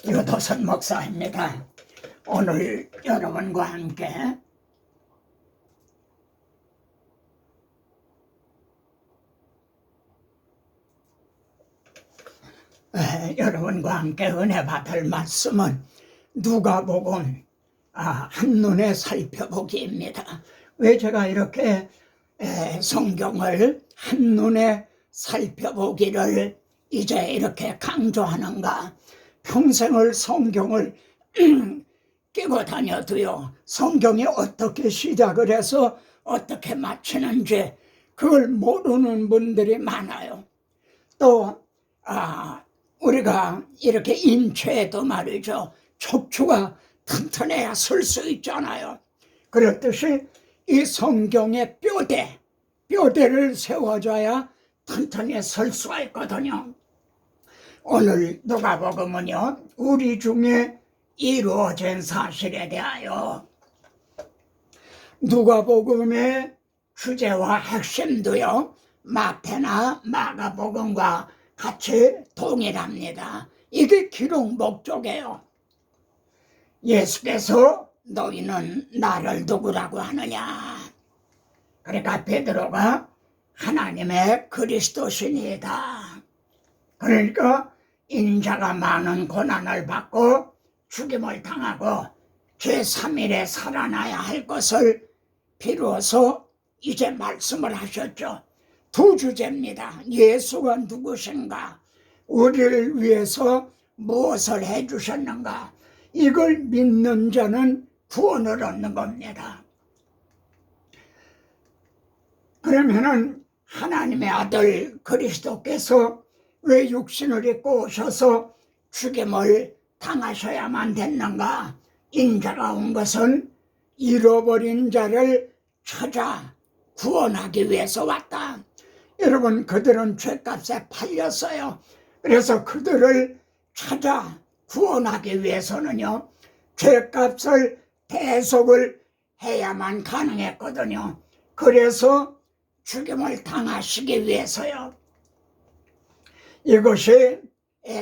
유도선 목사입니다. 오늘 여러분과 함께 은혜 받을 말씀은 누가복음 한눈에 살펴보기입니다. 왜 제가 이렇게 성경을 한눈에 살펴보기를 이제 이렇게 강조하는가? 평생을 성경을 끼고 다녀도요, 성경이 어떻게 시작을 해서 어떻게 마치는지 그걸 모르는 분들이 많아요. 또 우리가 이렇게 인체에도 말이죠, 척추가 튼튼해야 설 수 있잖아요. 그렇듯이 이 성경의 뼈대를 세워줘야 튼튼히 설 수가 있거든요. 오늘 누가복음은요, 우리 중에 이루어진 사실에 대하여 누가복음의 주제와 핵심도요, 마태나 마가복음과 같이 동일합니다. 이게 기록 목적이에요. 예수께서 너희는 나를 누구라고 하느냐? 그러니까 베드로가 하나님의 그리스도시니이다. 그러니까 인자가 많은 고난을 받고 죽임을 당하고 제3일에 살아나야 할 것을 비로소 이제 말씀을 하셨죠. 두 주제입니다. 예수가 누구신가? 우리를 위해서 무엇을 해주셨는가? 이걸 믿는 자는 구원을 얻는 겁니다. 그러면은 하나님의 아들 그리스도께서 왜 육신을 입고 오셔서 죽임을 당하셔야만 됐는가? 인자가 온 것은 잃어버린 자를 찾아 구원하기 위해서 왔다. 여러분, 그들은 죗값에 팔렸어요. 그래서 그들을 찾아 구원하기 위해서는요, 죗값을 대속을 해야만 가능했거든요. 그래서 죽임을 당하시기 위해서요. 이것이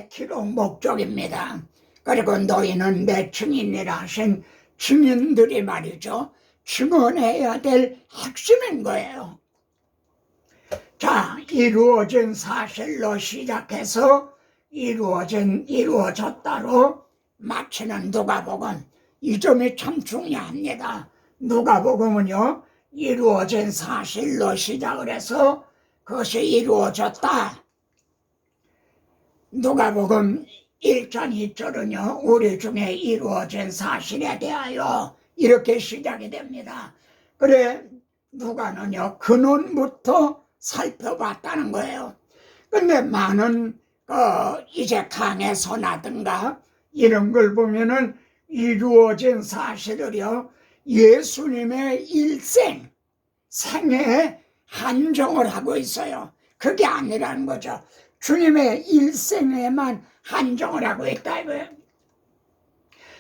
기록 목적입니다. 그리고 너희는 내 증인이라 하신 증인들이 말이죠, 증언해야 될 핵심인 거예요. 자, 이루어진 사실로 시작해서 이루어졌다로 마치는 누가복음, 이 점이 참 중요합니다. 누가복음은요, 이루어진 사실로 시작을 해서 그것이 이루어졌다. 누가복음 1장 2절은요, 우리 중에 이루어진 사실에 대하여 이렇게 시작이 됩니다. 그래, 누가는요, 근원부터 살펴봤다는 거예요. 근데 많은 이제 강해서나든가 이런 걸 보면은 이루어진 사실을요, 예수님의 생애에 한정을 하고 있어요. 그게 아니라는 거죠. 주님의 일생에만 한정을 하고 있다 이거예요.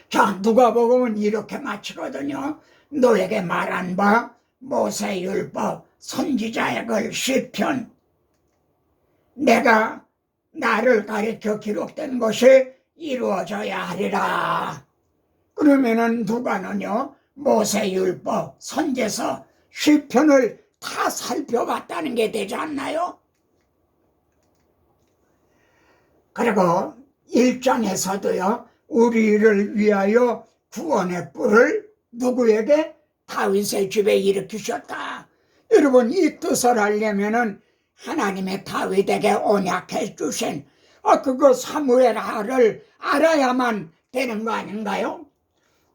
자, 누가복음은 이렇게 마치거든요. 너에게 말한 바 모세율법, 선지자의 글, 시편, 내가 나를 가리켜 기록된 것이 이루어져야 하리라. 그러면은 누가는요, 모세율법, 선지서, 시편을 다 살펴봤다는 게 되지 않나요? 그리고 1장에서도요, 우리를 위하여 구원의 뿔을 누구에게? 다윗의 집에 일으키셨다. 여러분, 이 뜻을 알려면은 하나님의 다윗에게 언약해 주신 그거 사무엘하를 알아야만 되는 거 아닌가요?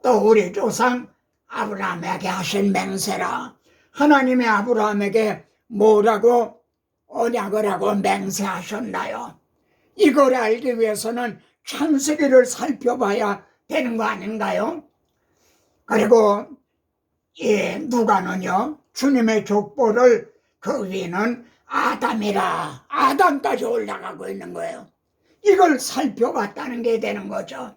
또 우리 조상 아브라함에게 하신 맹세라. 하나님의 아브라함에게 뭐라고 언약을 하고 맹세하셨나요? 이걸 알기 위해서는 창세기를 살펴봐야 되는 거 아닌가요? 그리고 누가는요, 주님의 족보를 그 위는 아담이라, 아담까지 올라가고 있는 거예요. 이걸 살펴봤다는 게 되는 거죠.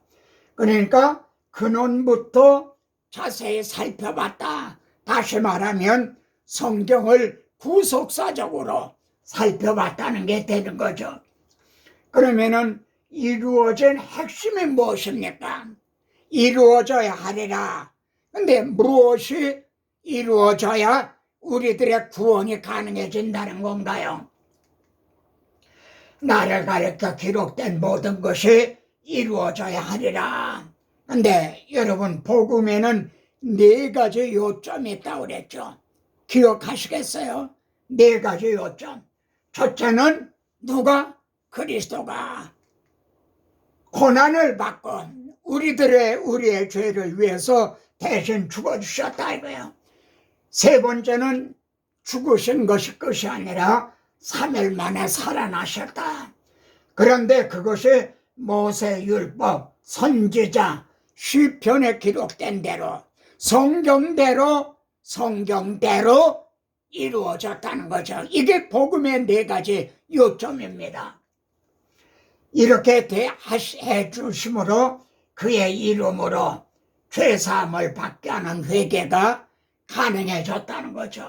그러니까 근원부터 자세히 살펴봤다. 다시 말하면 성경을 구속사적으로 살펴봤다는 게 되는 거죠. 그러면은 이루어진 핵심이 무엇입니까? 이루어져야 하리라. 근데 무엇이 이루어져야 우리들의 구원이 가능해진다는 건가요? 나를 가리켜 기록된 모든 것이 이루어져야 하리라. 근데 여러분, 복음에는 4가지 요점이 있다고 그랬죠. 기억하시겠어요? 4가지 요점. 첫째는 누가? 그리스도가 고난을 받고 우리의 죄를 위해서 대신 죽어주셨다 이거예요. 세 번째는 죽으신 것이 끝이 아니라 3일 만에 살아나셨다. 그런데 그것이 모세율법, 선지자, 시편에 기록된 대로 성경대로 이루어졌다는 거죠. 이게 복음의 4가지 요점입니다. 이렇게 해 주심으로 그의 이름으로 죄사함을 받게 하는 회개가 가능해졌다는 거죠.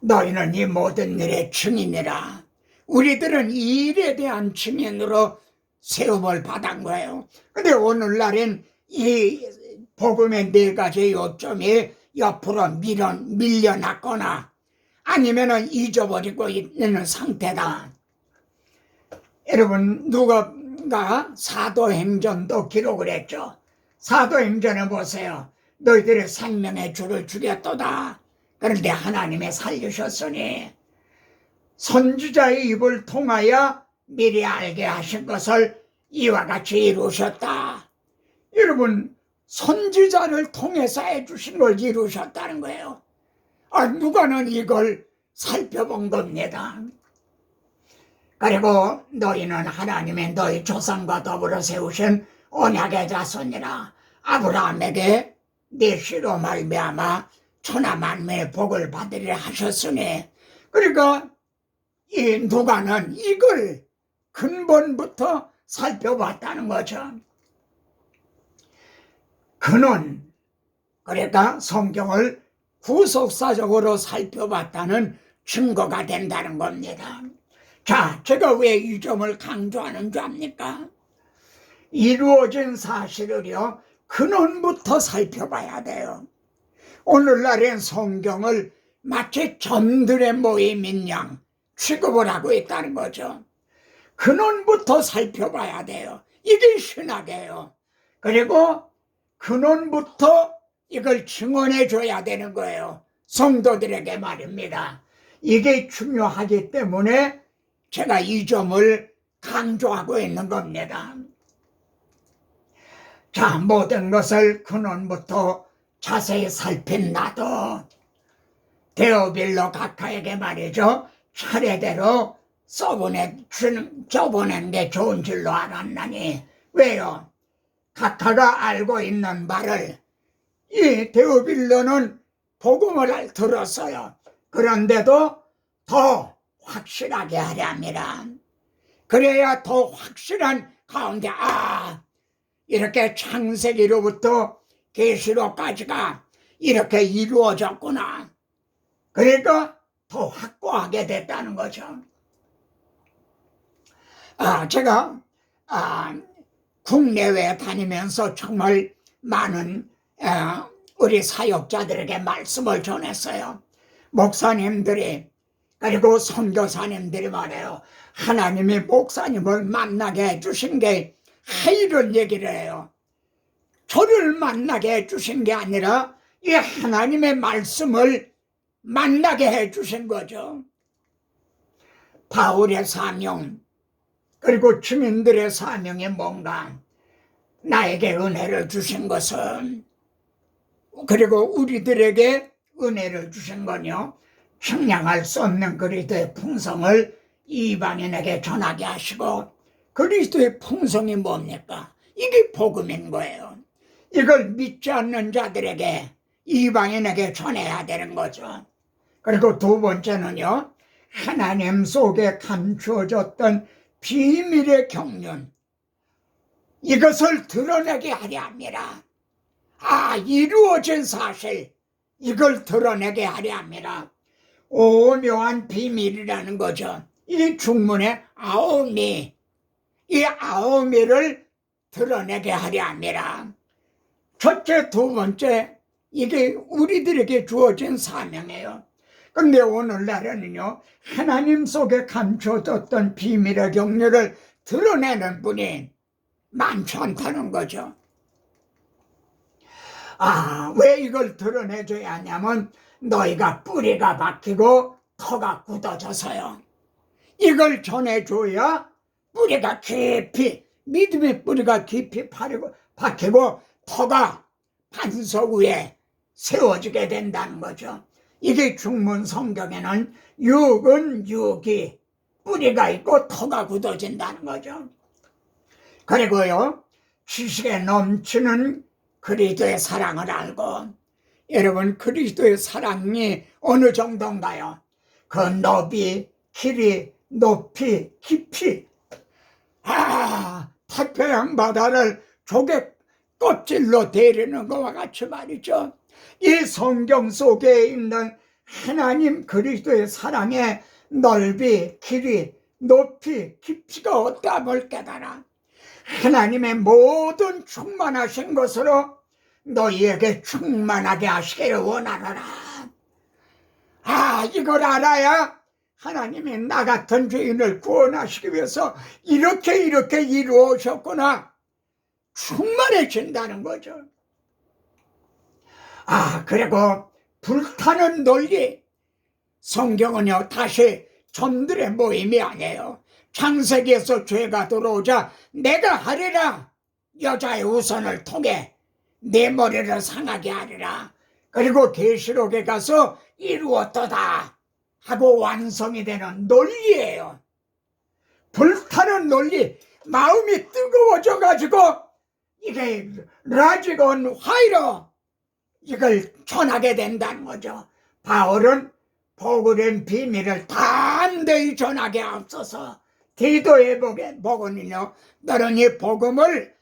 너희는 이 모든 일의 증인이라. 우리들은 이 일에 대한 증인으로 세움을 받은 거예요. 근데 오늘날은 이 복음의 4가지 요점이 옆으로 밀려났거나 아니면은 잊어버리고 있는 상태다. 여러분, 누가가 사도행전도 기록을 했죠. 사도행전에 보세요. 너희들의 생명의 주를 죽였도다. 그런데 하나님이 살리셨으니 선지자의 입을 통하여 미리 알게 하신 것을 이와 같이 이루셨다. 여러분, 선지자를 통해서 해주신 걸 이루셨다는 거예요. 누가는 이걸 살펴본 겁니다. 그리고 너희는 하나님의 너희 조상과 더불어 세우신 언약의 자손이라. 아브라함에게 네 씨로 말미암아 천하 만민의 복을 받으리라 하셨으니, 그러니까 이 누가는 이걸 근본부터 살펴봤다는 거죠. 그는 그러니까 성경을 구속사적으로 살펴봤다는 증거가 된다는 겁니다. 자, 제가 왜 이 점을 강조하는 줄 압니까? 이루어진 사실을요, 근원부터 살펴봐야 돼요. 오늘날엔 성경을 마치 점들의 모임인 양 취급을 하고 있다는 거죠. 근원부터 살펴봐야 돼요. 이게 신학이에요. 그리고 근원부터 이걸 증언해 줘야 되는 거예요. 성도들에게 말입니다. 이게 중요하기 때문에 제가 이 점을 강조하고 있는 겁니다. 자, 모든 것을 근원부터 자세히 살핀 나도 데오빌로 각하에게 말이죠, 차례대로 써보낸 게 좋은 줄로 알았나니. 왜요? 각하가 알고 있는 말을 이 데오빌로는 복음을 들었어요. 그런데도 더 확실하게 하렵니다. 그래야 더 확실한 가운데 이렇게 창세기로부터 계시록까지가 이렇게 이루어졌구나. 그러니까 더 확고하게 됐다는 거죠. 제가 국내외에 다니면서 정말 많은 우리 사역자들에게 말씀을 전했어요. 목사님들이 그리고 선교사님들이 말해요. 하나님이 목사님을 만나게 해주신 게 이런 얘기를 해요. 저를 만나게 해주신 게 아니라 이 하나님의 말씀을 만나게 해주신 거죠. 바울의 사명 그리고 주민들의 사명이 뭔가, 나에게 은혜를 주신 것은, 그리고 우리들에게 은혜를 주신 건요, 측량할 수 없는 그리스도의 풍성을 이방인에게 전하게 하시고, 그리스도의 풍성이 뭡니까? 이게 복음인 거예요. 이걸 믿지 않는 자들에게, 이방인에게 전해야 되는 거죠. 그리고 두 번째는요, 하나님 속에 감추어졌던 비밀의 경륜, 이것을 드러내게 하려 합니다. 이루어진 사실, 이걸 드러내게 하려 합니다. 오묘한 비밀이라는 거죠. 이 중문에 아오미, 이 아오미를 드러내게 하려 함이라. 첫째, 두 번째, 이게 우리들에게 주어진 사명이에요. 근데 오늘날에는요, 하나님 속에 감춰졌던 비밀의 경륜을 드러내는 분이 많지 않다는 거죠. 왜 이걸 드러내줘야 하냐면 너희가 뿌리가 박히고 터가 굳어져서요. 이걸 전해줘야 뿌리가 깊이, 믿음의 뿌리가 깊이 박히고 터가 반석 위에 세워지게 된다는 거죠. 이게 중문 성경에는 육은 육이 뿌리가 있고 터가 굳어진다는 거죠. 그리고요, 지식에 넘치는 그리스도의 사랑을 알고, 여러분 그리스도의 사랑이 어느 정도인가요? 그 너비, 길이, 높이, 깊이, 태평양 바다를 조개 껍질로 데리는 것과 같이 말이죠. 이 성경 속에 있는 하나님 그리스도의 사랑의 넓이, 길이, 높이, 깊이가 어떠함을 깨달아 하나님의 모든 충만하신 것으로 너희에게 충만하게 하시기를 원하노라. 이걸 알아야 하나님이 나 같은 죄인을 구원하시기 위해서 이렇게 이루어졌구나, 충만해진다는 거죠. 그리고 불타는 논리, 성경은요 다시 점들의 모임이 아니에요. 창세기에서 죄가 들어오자 내가 하리라, 여자의 우선을 통해 내 머리를 상하게 하리라. 그리고 계시록에 가서 이루었도다 하고 완성이 되는 논리예요. 불타는 논리, 마음이 뜨거워져 가지고 이게 라지건 화이로 이걸 전하게 된다는 거죠. 바울은 복음의 비밀을 담대히 전하게 앞서서 디도에 복음이요, 너는 이 복음을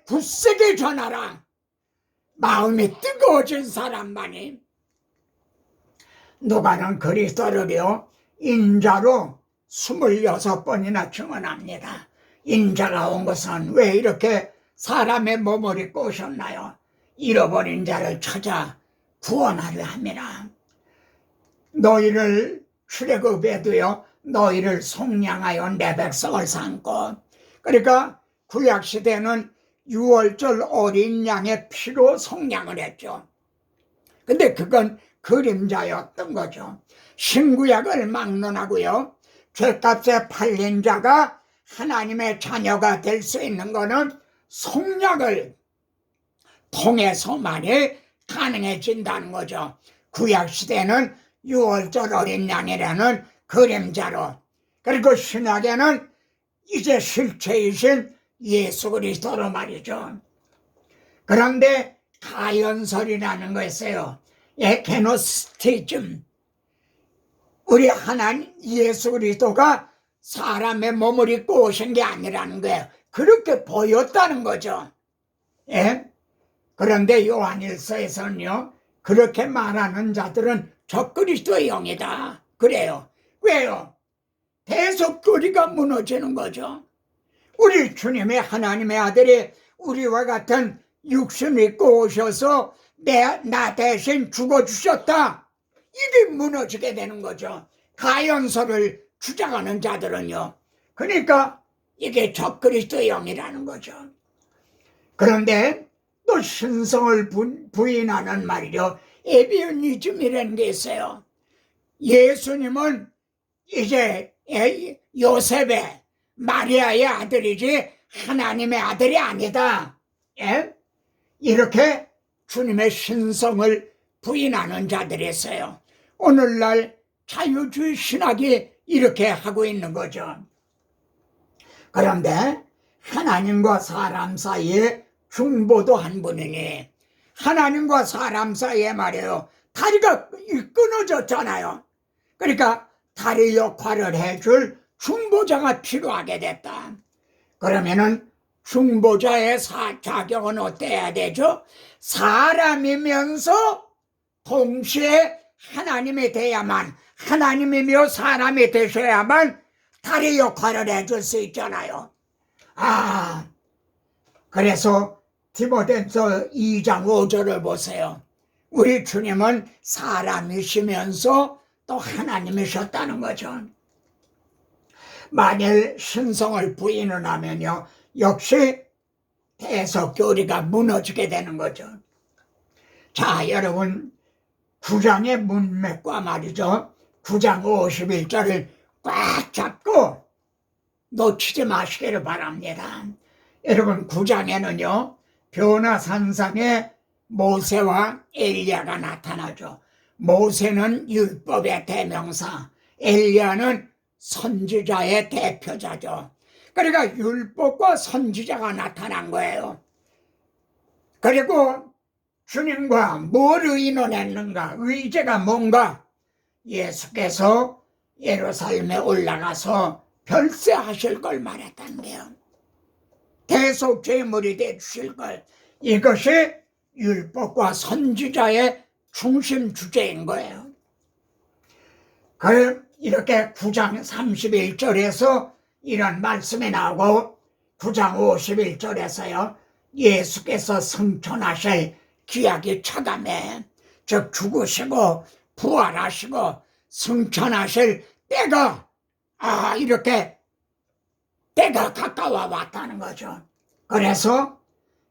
굳세게 전하라. 마음이 뜨거워진 사람만이. 누가는 그리스도를요 인자로 26번이나 증언합니다. 인자가 온 것은 왜 이렇게 사람의 몸을 입고 오셨나요? 잃어버린 자를 찾아 구원하려 함이라. 너희를 출애굽에도요 너희를 속량하여 내 백성을 삼고, 그러니까 구약시대는 유월절 어린 양의 피로 속량을 했죠. 근데 그건 그림자였던 거죠. 신구약을 막론하고요, 죄값에 팔린 자가 하나님의 자녀가 될 수 있는 거는 속량을 통해서만이 가능해진다는 거죠. 구약시대는 유월절 어린 양이라는 그림자로, 그리고 신약에는 이제 실체이신 예수 그리스도로 말이죠. 그런데 가연설이라는 거 있어요. 게노스티즘, 우리 하나님 예수 그리스도가 사람의 몸을 입고 오신 게 아니라는 거예요. 그렇게 보였다는 거죠. 그런데 요한일서에서는요 그렇게 말하는 자들은 적그리스도의 영이다 그래요. 왜요? 대속교리가 무너지는 거죠. 우리 주님의 하나님의 아들이 우리와 같은 육신을 입고 오셔서 나 대신 죽어주셨다, 이게 무너지게 되는 거죠. 가연설을 주장하는 자들은요. 그러니까 이게 적그리스도의 영이라는 거죠. 그런데 또 신성을 부인하는 말이죠. 에비오니즘이라는 게 있어요. 예수님은 이제 요셉의 마리아의 아들이지 하나님의 아들이 아니다, 이렇게 주님의 신성을 부인하는 자들이 있어요. 오늘날 자유주의 신학이 이렇게 하고 있는 거죠. 그런데 하나님과 사람 사이에 중보도 한 분이니, 하나님과 사람 사이에 말이에요 다리가 끊어졌잖아요. 그러니까 다리 역할을 해줄 중보자가 필요하게 됐다. 그러면은 중보자의 자격은 어때야 되죠? 사람이면서 동시에 하나님이 돼야만, 하나님이며 사람이 되셔야만 다리 역할을 해줄 수 있잖아요. 그래서 디모데서 2장 5절을 보세요. 우리 주님은 사람이시면서 또 하나님이셨다는 거죠. 만일 신성을 부인을 하면요, 역시 대속교리가 무너지게 되는 거죠. 자, 여러분, 9장의 문맥과 말이죠. 9장 51절을 꽉 잡고 놓치지 마시기를 바랍니다. 여러분, 9장에는요, 변화산상에 모세와 엘리야가 나타나죠. 모세는 율법의 대명사, 엘리야는 선지자의 대표자죠. 그러니까 율법과 선지자가 나타난 거예요. 그리고 주님과 뭘 의논했는가? 의제가 뭔가? 예수께서 예루살렘에 올라가서 별세하실 걸 말했다는 거예요. 대속죄물이 되주실 걸. 이것이 율법과 선지자의 중심 주제인 거예요. 이렇게 9장 31절에서 이런 말씀이 나오고 9장 51절에서요. 예수께서 승천하실 기약이 차감해, 즉 죽으시고 부활하시고 승천하실 때가 이렇게 때가 가까워 왔다는 거죠. 그래서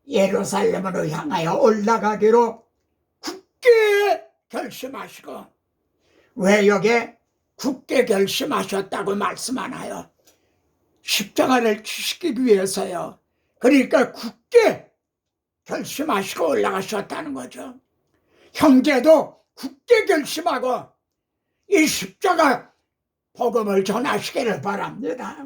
예루살렘으로 향하여 올라가기로 굳게 결심하시고, 왜 여기에 굳게 결심하셨다고 말씀하나요? 십자가를 지시기 위해서요. 그러니까 굳게 결심하시고 올라가셨다는 거죠. 형제도 굳게 결심하고 이 십자가 복음을 전하시기를 바랍니다.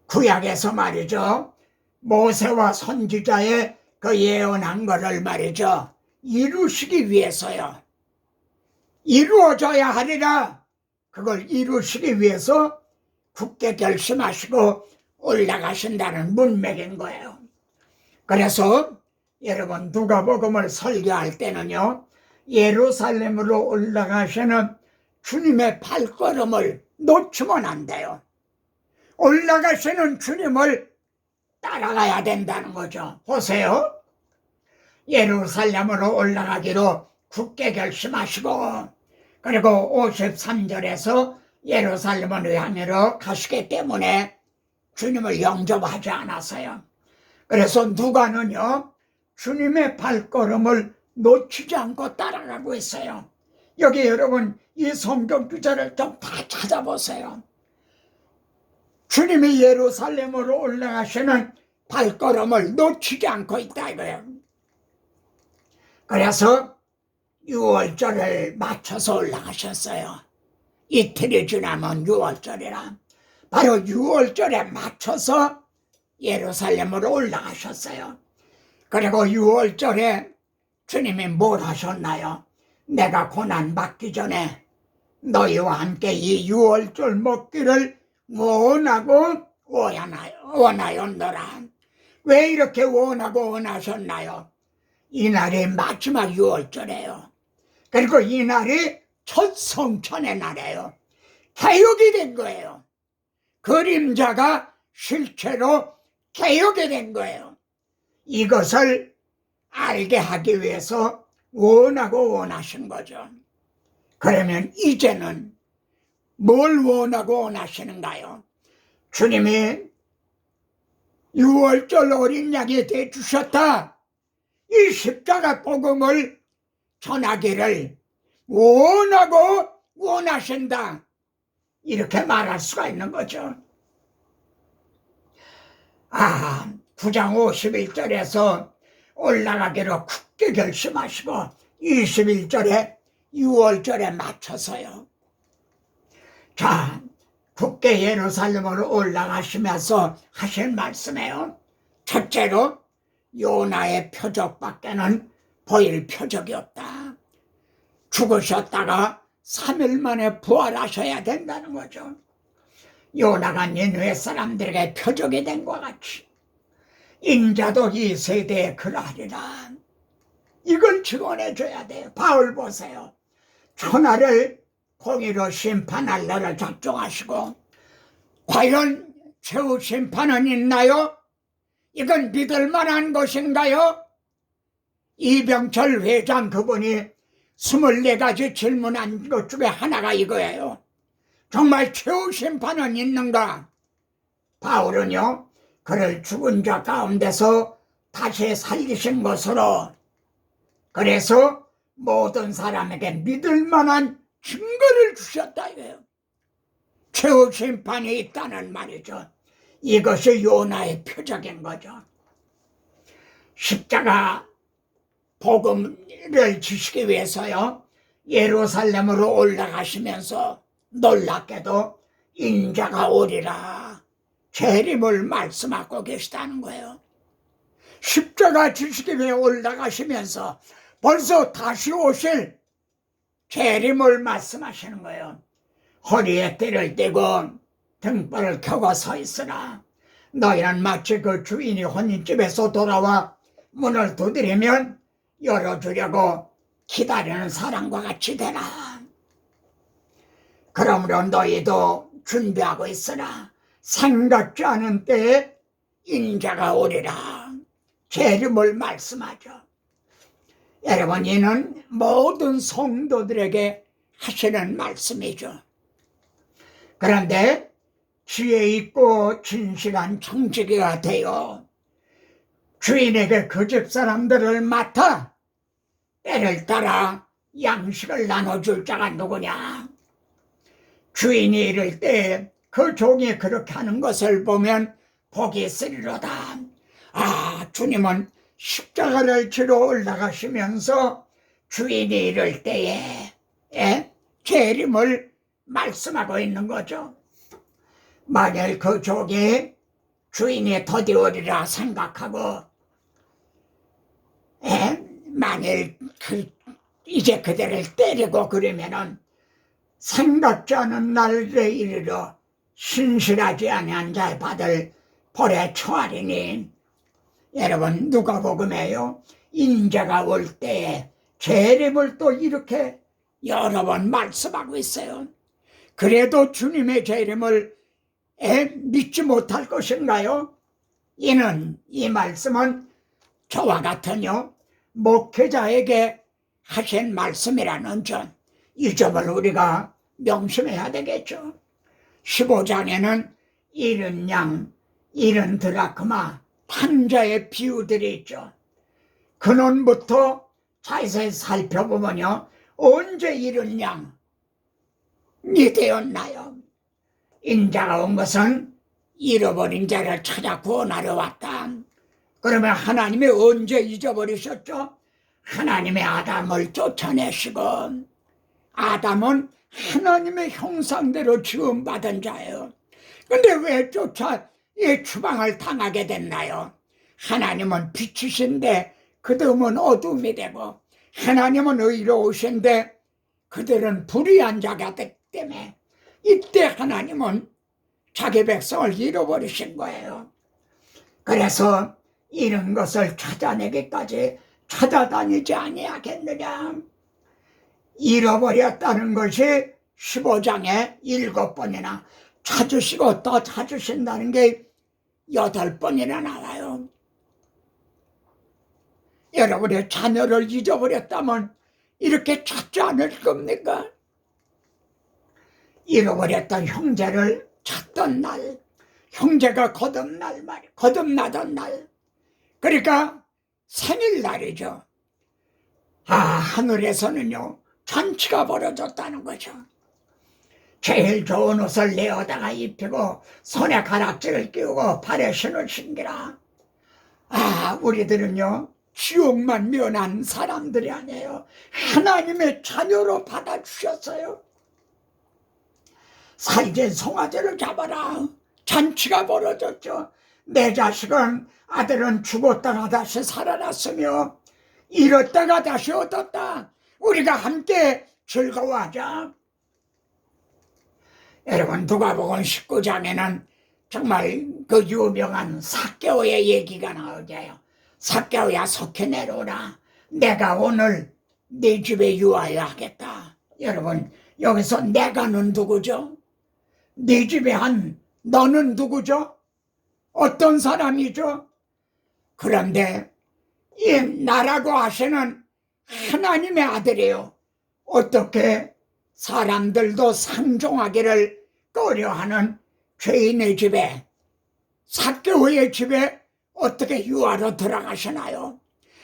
구약에서 말이죠, 모세와 선지자의 그 예언한 것을 말이죠, 이루시기 위해서요. 이루어져야 하리라. 그걸 이루시기 위해서 굳게 결심하시고 올라가신다는 문맥인 거예요. 그래서 여러분, 누가복음을 설교할 때는요, 예루살렘으로 올라가시는 주님의 발걸음을 놓치면 안 돼요. 올라가시는 주님을 따라가야 된다는 거죠. 보세요. 예루살렘으로 올라가기로 굳게 결심하시고, 그리고 53절에서 예루살렘을 향하러 가시기 때문에 주님을 영접하지 않았어요. 그래서 누가는요, 주님의 발걸음을 놓치지 않고 따라가고 있어요. 여기 여러분, 이 성경 구절을 좀 다 찾아보세요. 주님이 예루살렘으로 올라가시는 발걸음을 놓치지 않고 있다 이거예요. 그래서 6월절을 맞춰서 올라가셨어요. 이틀이 지나면 6월절이라. 바로 6월절에 맞춰서 예루살렘으로 올라가셨어요. 그리고 6월절에 주님이 뭘 하셨나요? 내가 고난 받기 전에 너희와 함께 이 6월절 먹기를 원하고 원하였노라. 왜 이렇게 원하고 원하셨나요? 이날이 마지막 6월절이에요. 그리고 이날이 첫 성천의 날이에요. 개혁이 된 거예요. 그림자가 실체로 개혁이 된 거예요. 이것을 알게 하기 위해서 원하고 원하신 거죠. 그러면 이제는 뭘 원하고 원하시는가요? 주님이 6월절 어린 양이 되주셨다. 이 십자가 복음을 전하기를 원하고 원하신다. 이렇게 말할 수가 있는 거죠. 9장 51절에서 올라가기로 굳게 결심하시고 21절에 6월절에 맞춰서요. 자, 굳게 예루살렘으로 올라가시면서 하실 말씀이에요. 첫째로 요나의 표적밖에는 보일 표적이 없다. 죽으셨다가 3일 만에 부활하셔야 된다는 거죠. 요나가 니느웨 사람들에게 표적이 된 것 같이 인자도 이 세대에 그러하리라. 이걸 증언해 줘야 돼요. 바울 보세요. 천하를 공의로 심판할 날을 작정하시고 과연 최후 심판은 있나요? 이건 믿을 만한 것인가요? 이병철 회장 그분이 24가지 질문한 것 중에 하나가 이거예요. 정말 최후 심판은 있는가? 바울은요, 그를 죽은 자 가운데서 다시 살리신 것으로, 그래서 모든 사람에게 믿을 만한 증거를 주셨다 이거예요. 최후 심판이 있다는 말이죠. 이것이 요나의 표적인 거죠. 십자가 복음을 지시기 위해서요, 예루살렘으로 올라가시면서 놀랍게도 인자가 오리라 재림을 말씀하고 계시다는 거예요. 십자가 지시기 위해 올라가시면서 벌써 다시 오실 재림을 말씀하시는 거예요. 허리에 띠를 띠고 등불을 켜고 서 있으라. 너희는 마치 그 주인이 혼인집에서 돌아와 문을 두드리면 열어주려고 기다리는 사람과 같이 되라. 그러므로 너희도 준비하고 있으라. 생각지 않은 때에 인자가 오리라. 재림을 말씀하죠. 여러분, 이는 모든 성도들에게 하시는 말씀이죠. 그런데 지혜 있고 진실한 청지기가 되어 주인에게 그 집 사람들을 맡아 때를 따라 양식을 나눠줄 자가 누구냐? 주인이 이를 때 그 종이 그렇게 하는 것을 보면 복이 있으리로다. 아, 주님은 십자가를 지러 올라가시면서 주인이 이를 때에 재림을 말씀하고 있는 거죠. 만일 그 종이 주인이 더디오리라 생각하고 만일 이제 그들을 때리고 그러면은 생각지 않은 날에 이르러 신실하지 아니한 자에 받을 벌에 처하리니. 여러분, 누가복음에요, 인자가 올 때에 재림을 또 이렇게 여러 번 말씀하고 있어요. 그래도 주님의 재림을 믿지 못할 것인가요? 이 말씀은 저와 같은요, 목회자에게 하신 말씀이라는 이 점을 우리가 명심해야 되겠죠. 15장에는 잃은 양, 잃은 드라크마, 판자의 비유들이 있죠. 근원부터 자세히 살펴보면요, 언제 잃은 양이 되었나요? 인자가 온 것은 잃어버린 자를 찾아 구원하러 왔다. 그러면 하나님이 언제 잊어버리셨죠? 하나님의 아담을 쫓아내시고, 아담은 하나님의 형상대로 지음받은 자예요. 근데 왜 추방을 당하게 됐나요? 하나님은 빛이신데 그들은 어둠이 되고, 하나님은 의로우신데 그들은 불의한 자가 됐기 때문에 이때 하나님은 자기 백성을 잃어버리신 거예요. 그래서 잃은 것을 찾아내기까지 찾아다니지 아니하겠느냐. 잃어버렸다는 것이 15장에 7번이나 찾으시고 또 찾으신다는 게 8번이나 나와요. 여러분의 자녀를 잊어버렸다면 이렇게 찾지 않을 겁니까? 잃어버렸던 형제를 찾던 날, 형제가 거듭나던 날, 그러니까 생일날이죠. 하늘에서는요, 잔치가 벌어졌다는 거죠. 제일 좋은 옷을 내어다가 입히고 손에 가락지를 끼우고 발에 신을 신기라. 우리들은요, 지옥만 면한 사람들이 아니에요. 하나님의 자녀로 받아주셨어요. 살찐 송아지를 잡아라. 잔치가 벌어졌죠. 내 자식은, 아들은 죽었다가 다시 살아났으며 잃었다가 다시 얻었다. 우리가 함께 즐거워하자. 여러분, 누가복음 19장에는 정말 그 유명한 삭개오의 얘기가 나오죠. 삭개오야, 속히 내려오라. 내가 오늘 네 집에 유하여 하겠다. 여러분, 여기서 내가는 누구죠? 네 집에 한 너는 누구죠? 어떤 사람이죠? 그런데 이 나라고 하시는 하나님의 아들이에요. 어떻게 사람들도 상종하기를 꺼려하는 죄인의 집에, 삭개오의 집에 어떻게 유하로 들어가시나요?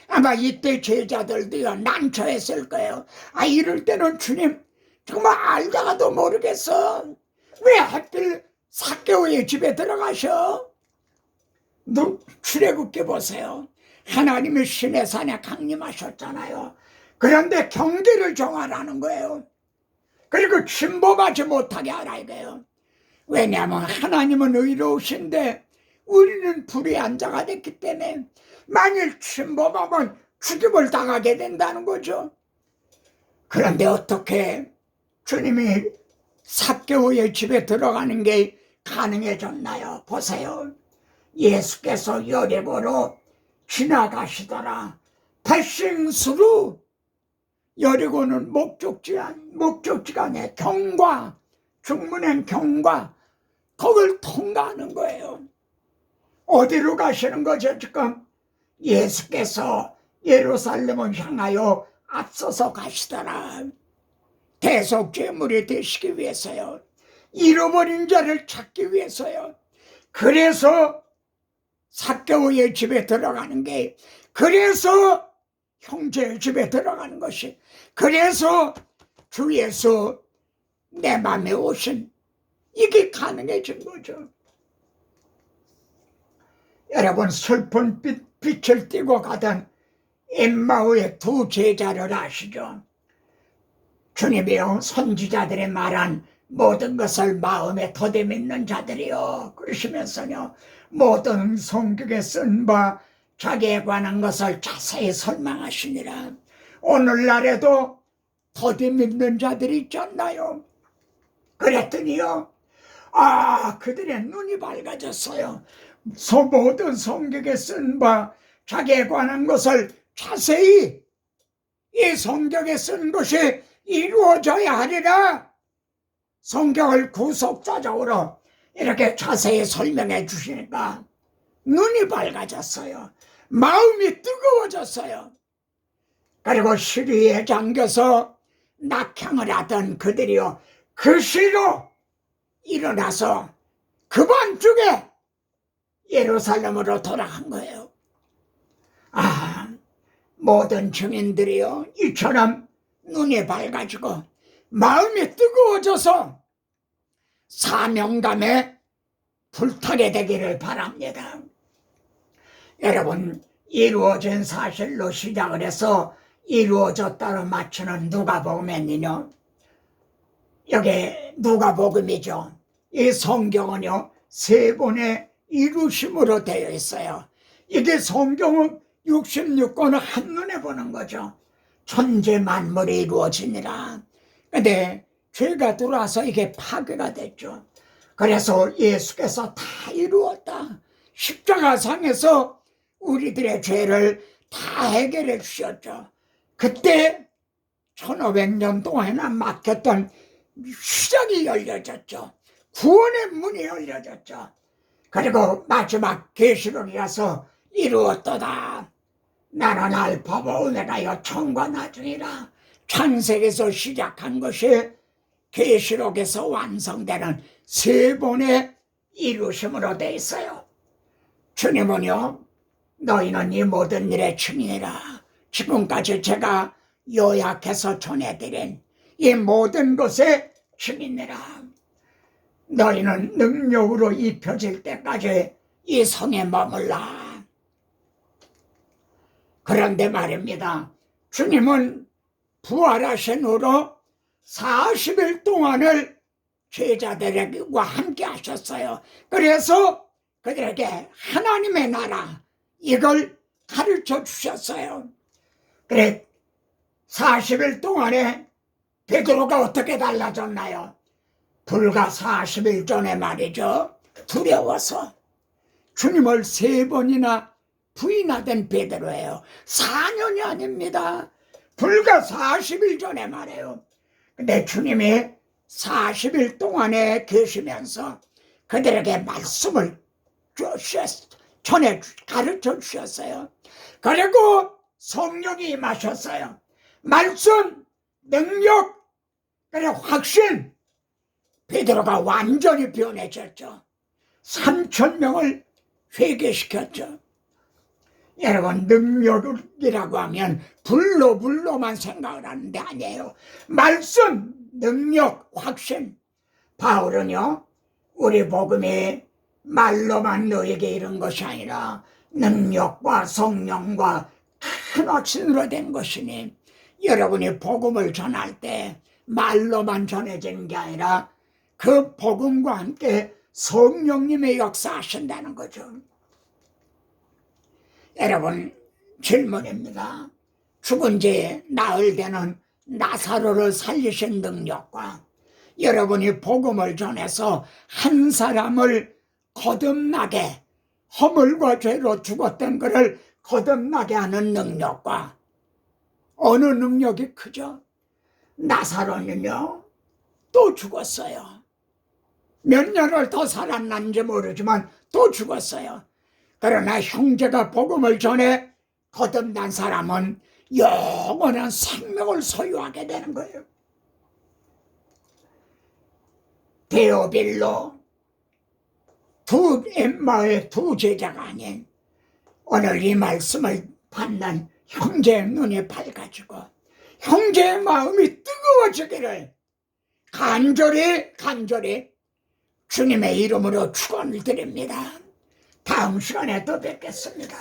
아마 이때 제자들도요 난처했을 거예요. 이럴 때는 주님 정말 알다가도 모르겠어. 왜 하필 삭개오의 집에 들어가셔? 출애굽기 보세요. 하나님이 신의 산에 강림하셨잖아요. 그런데 경계를 정하라는 거예요. 그리고 침범하지 못하게 하라 이거예요. 왜냐하면 하나님은 의로우신데 우리는 불의한 자가 됐기 때문에 만일 침범하면 죽임을 당하게 된다는 거죠. 그런데 어떻게 주님이 삭개오의 집에 들어가는 게 가능해졌나요? 보세요. 예수께서 여리고로 지나가시더라. 백성수로 여리고는 목적지가 아니에요. 경과, 중문엔 경과, 거길 통과하는 거예요. 어디로 가시는 거죠 지금? 예수께서 예루살렘을 향하여 앞서서 가시더라. 대속죄물이 되시기 위해서요. 잃어버린 자를 찾기 위해서요. 그래서 삭개오의 집에 들어가는 게, 그래서 형제의 집에 들어가는 것이, 그래서 주 예수 내 맘에 오신, 이게 가능해진 거죠. 여러분, 슬픈 빛을 띠고 가던 엠마오의 두 제자를 아시죠? 주님이요, 선지자들의 말한 모든 것을 마음에 더듬이는 자들이요, 그러시면서요 모든 성경에 쓴 바 자기에 관한 것을 자세히 설명하시니라. 오늘날에도 더듬이는 자들이 있지 않나요? 그랬더니요, 그들의 눈이 밝아졌어요. 모든 성경에 쓴 바 자기에 관한 것을 자세히, 이 성경에 쓴 것이 이루어져야 하리라. 성경을 구속사적으로 이렇게 자세히 설명해 주시니까 눈이 밝아졌어요. 마음이 뜨거워졌어요. 그리고 시리에 잠겨서 낙향을 하던 그들이요, 그 시로 일어나서 그 밤중에 예루살렘으로 돌아간 거예요. 모든 증인들이요 이처럼 눈이 밝아지고 마음이 뜨거워져서 사명감에 불타게 되기를 바랍니다. 여러분, 이루어진 사실로 시작을 해서 이루어졌다로 맞추는 누가복음에는요, 여기 누가복음이죠. 이 성경은요 3번의 이루심으로 되어 있어요. 이게 성경은 66권을 한눈에 보는 거죠. 천재 만물이 이루어지니라. 근데 죄가 들어와서 이게 파괴가 됐죠. 그래서 예수께서 다 이루었다. 십자가상에서 우리들의 죄를 다 해결해 주셨죠. 그때 1500년 동안이나 막혔던 시작이 열려졌죠. 구원의 문이 열려졌죠. 그리고 마지막 계시록이라서 이루었도다. 나는 알파와 오메가여, 처음과 나중이라. 창세기에서 시작한 것이 계시록에서 완성되는 3번의 이루심으로 돼 있어요. 주님은요, 너희는 이 모든 일의 증인이라. 지금까지 제가 요약해서 전해드린 이 모든 것의 증인이라. 너희는 능력으로 입혀질 때까지 이 성에 머물라. 그런데 말입니다, 주님은 부활하신 후로 40일 동안을 제자들과 함께 하셨어요. 그래서 그들에게 하나님의 나라, 이걸 가르쳐 주셨어요. 그래, 40일 동안에 베드로가 어떻게 달라졌나요? 불과 40일 전에 말이죠, 두려워서 주님을 3번이나 부인하던 베드로예요. 4년이 아닙니다. 불과 40일 전에 말해요. 근데 주님이 40일 동안에 계시면서 그들에게 말씀을 전해 가르쳐 주셨어요. 그리고 성령이 임하셨어요. 말씀, 능력, 그리고 확신. 베드로가 완전히 변해졌죠. 3,000명을 회개시켰죠. 여러분, 능력이라고 하면 불로만 생각을 하는데 아니에요. 말씀, 능력, 확신. 바울은요, 우리 복음이 말로만 너에게 이른 것이 아니라 능력과 성령과 큰 확신으로 된 것이니, 여러분이 복음을 전할 때 말로만 전해지는 게 아니라 그 복음과 함께 성령님의 역사하신다는 거죠. 여러분, 질문입니다. 죽은 지 나흘 되는 나사로를 살리신 능력과 여러분이 복음을 전해서 한 사람을 거듭나게, 허물과 죄로 죽었던 그를 거듭나게 하는 능력과 어느 능력이 크죠? 나사로는요, 또 죽었어요. 몇 년을 더 살았는지 모르지만 또 죽었어요. 그러나 형제가 복음을 전해 거듭난 사람은 영원한 생명을 소유하게 되는 거예요. 데오빌로 엠마의 두 제자가 아닌 오늘 이 말씀을 받는 형제의 눈이 밝아지고 형제의 마음이 뜨거워지기를 간절히 주님의 이름으로 축원을 드립니다. 다음 시간에 또 뵙겠습니다.